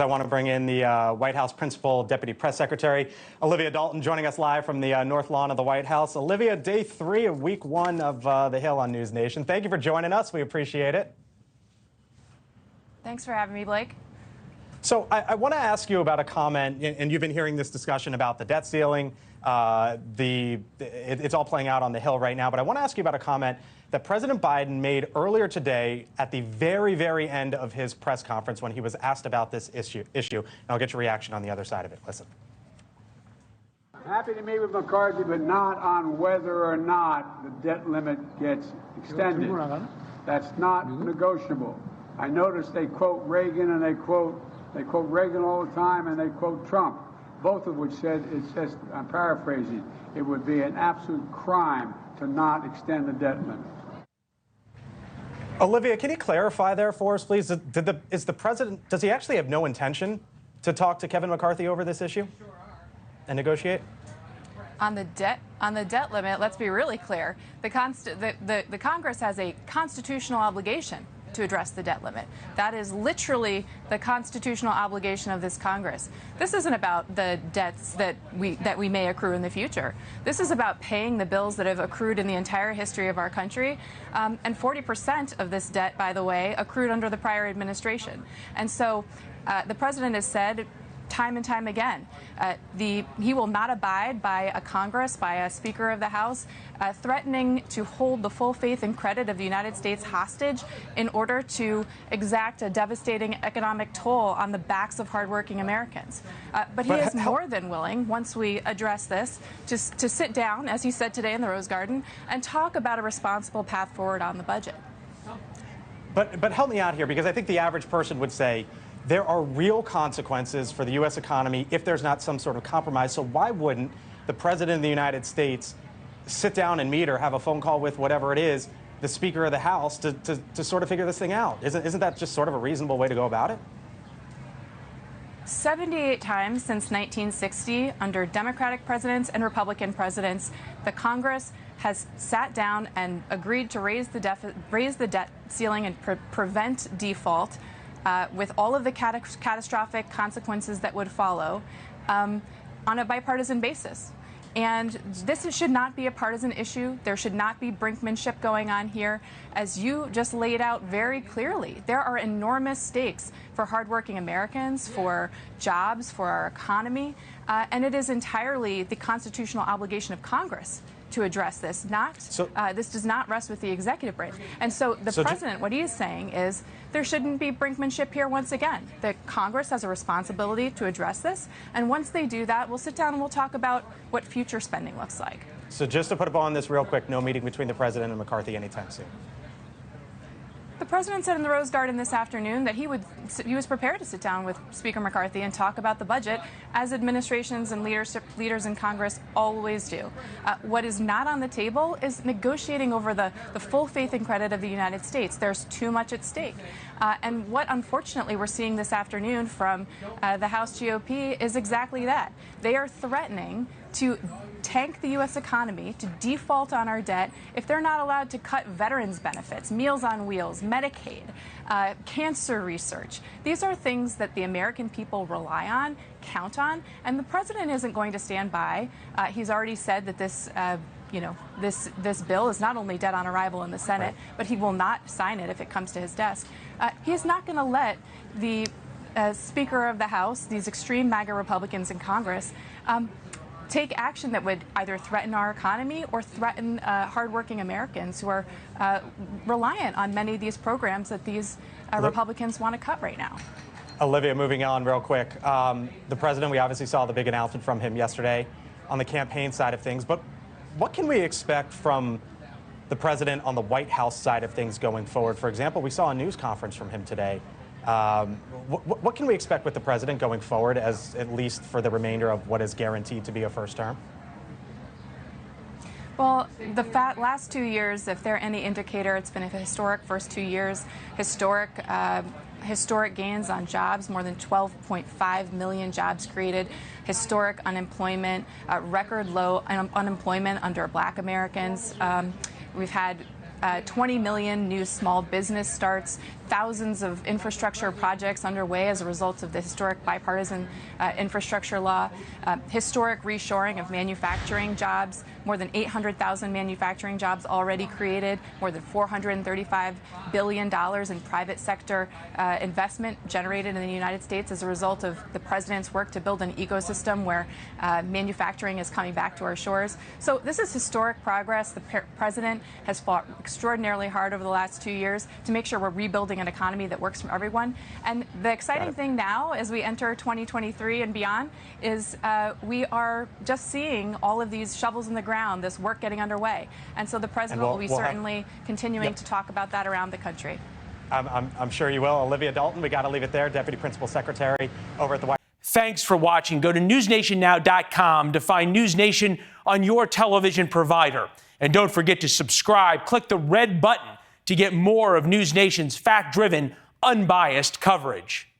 I want to bring in the White House Principal Deputy Press Secretary, Olivia Dalton, joining us live from the North Lawn of the White House. Olivia, day 3 of week 1 of The Hill on NewsNation. Thank you for joining us. We appreciate it. Thanks for having me, Blake. So I want to ask you about a comment, and you've been hearing this discussion about the debt ceiling. It's all playing out on the Hill right now, but I want to ask you about a comment that President Biden made earlier today at the very, very end of his press conference when he was asked about this issue. And I'll get your reaction on the other side of it. Listen. Happy to meet with McCarthy, but not on whether or not the debt limit gets extended. That's not negotiable. I noticed they quote Reagan and they quote Reagan all the time, and they quote Trump, both of which said, it's just, I'm paraphrasing, it would be an absolute crime to not extend the debt limit. Olivia, can you clarify there for us, please? Is the president, does he actually have no intention to talk to Kevin McCarthy over this issue and negotiate? On the debt limit, let's be really clear. The Congress has a constitutional obligation to address the debt limit. That is literally the constitutional obligation of this Congress. This isn't about the debts that we may accrue in the future. This is about paying the bills that have accrued in the entire history of our country. And 40% of this debt, by the way, accrued under the prior administration. And so the president has said time and time again, he will not abide by a Congress, by a Speaker of the House, threatening to hold the full faith and credit of the United States hostage in order to exact a devastating economic toll on the backs of hardworking Americans. But he is more than willing, once we address this, to sit down, as he said today in the Rose Garden, and talk about a responsible path forward on the budget. But help me out here, because I think the average person would say, there are real consequences for the U.S. economy if there's not some sort of compromise. So why wouldn't the President of the United States sit down and meet or have a phone call with whatever it is, the Speaker of the House, to sort of figure this thing out? Isn't that just sort of a reasonable way to go about it? 78 times since 1960, under Democratic presidents and Republican presidents, the Congress has sat down and agreed to raise the debt ceiling and prevent default. With all of the catastrophic consequences that would follow, on a bipartisan basis. And this should not be a partisan issue. There should not be brinkmanship going on here. As you just laid out very clearly, there are enormous stakes for hardworking Americans, for jobs, for our economy, and it is entirely the constitutional obligation of Congress to address this. This does not rest with the executive branch. And so the president, what he is saying is there shouldn't be brinkmanship here once again. The Congress has a responsibility to address this. And once they do that, we'll sit down and we'll talk about what future spending looks like. So just to put a bow on this real quick, no meeting between the president and McCarthy anytime soon. The president said in the Rose Garden this afternoon that he was prepared to sit down with Speaker McCarthy and talk about the budget, as administrations and leaders in Congress always do. What is not on the table is negotiating over the full faith and credit of the United States. There's too much at stake. And what, unfortunately, we're seeing this afternoon from the House GOP is exactly that. They are threatening to tank the U.S. economy, to default on our debt, if they're not allowed to cut veterans' benefits, Meals on Wheels, Medicaid, cancer research. These are things that the American people rely on, count on, and the president isn't going to stand by. He's already said that this bill is not only dead on arrival in the Senate, but he will not sign it if it comes to his desk. He's not going to let the Speaker of the House, these extreme MAGA Republicans in Congress, take action that would either threaten our economy or threaten hardworking Americans who are reliant on many of these programs that these Republicans want to cut right now. Olivia, moving on real quick. The president, we obviously saw the big announcement from him yesterday on the campaign side of things, but what can we expect from the president on the White House side of things going forward? For example, we saw a news conference from him today. What can we expect with the president going forward, as at least for the remainder of what is guaranteed to be a first term? Well, the last 2 years, if they're any indicator, it's been a historic first 2 years, historic gains on jobs, more than 12.5 million jobs created, historic unemployment, record low unemployment under Black Americans. We've had 20 million new small business starts, thousands of infrastructure projects underway as a result of the historic bipartisan infrastructure law, historic reshoring of manufacturing jobs, more than 800,000 manufacturing jobs already created, more than $435 billion in private sector investment generated in the United States as a result of the president's work to build an ecosystem where manufacturing is coming back to our shores. So this is historic progress. The president has fought extraordinarily hard over the last 2 years to make sure we're rebuilding an economy that works for everyone. And the exciting thing now, as we enter 2023 and beyond, is we are just seeing all of these shovels in the ground, this work getting underway. And so the president will be certainly continuing to talk about that around the country. I'm sure you will. Olivia Dalton, we got to leave it there, Deputy Principal Secretary over at the White House. Thanks for watching. Go to newsnationnow.com to find NewsNation on your television provider. And don't forget to subscribe. Click the red button to get more of NewsNation's fact-driven, unbiased coverage.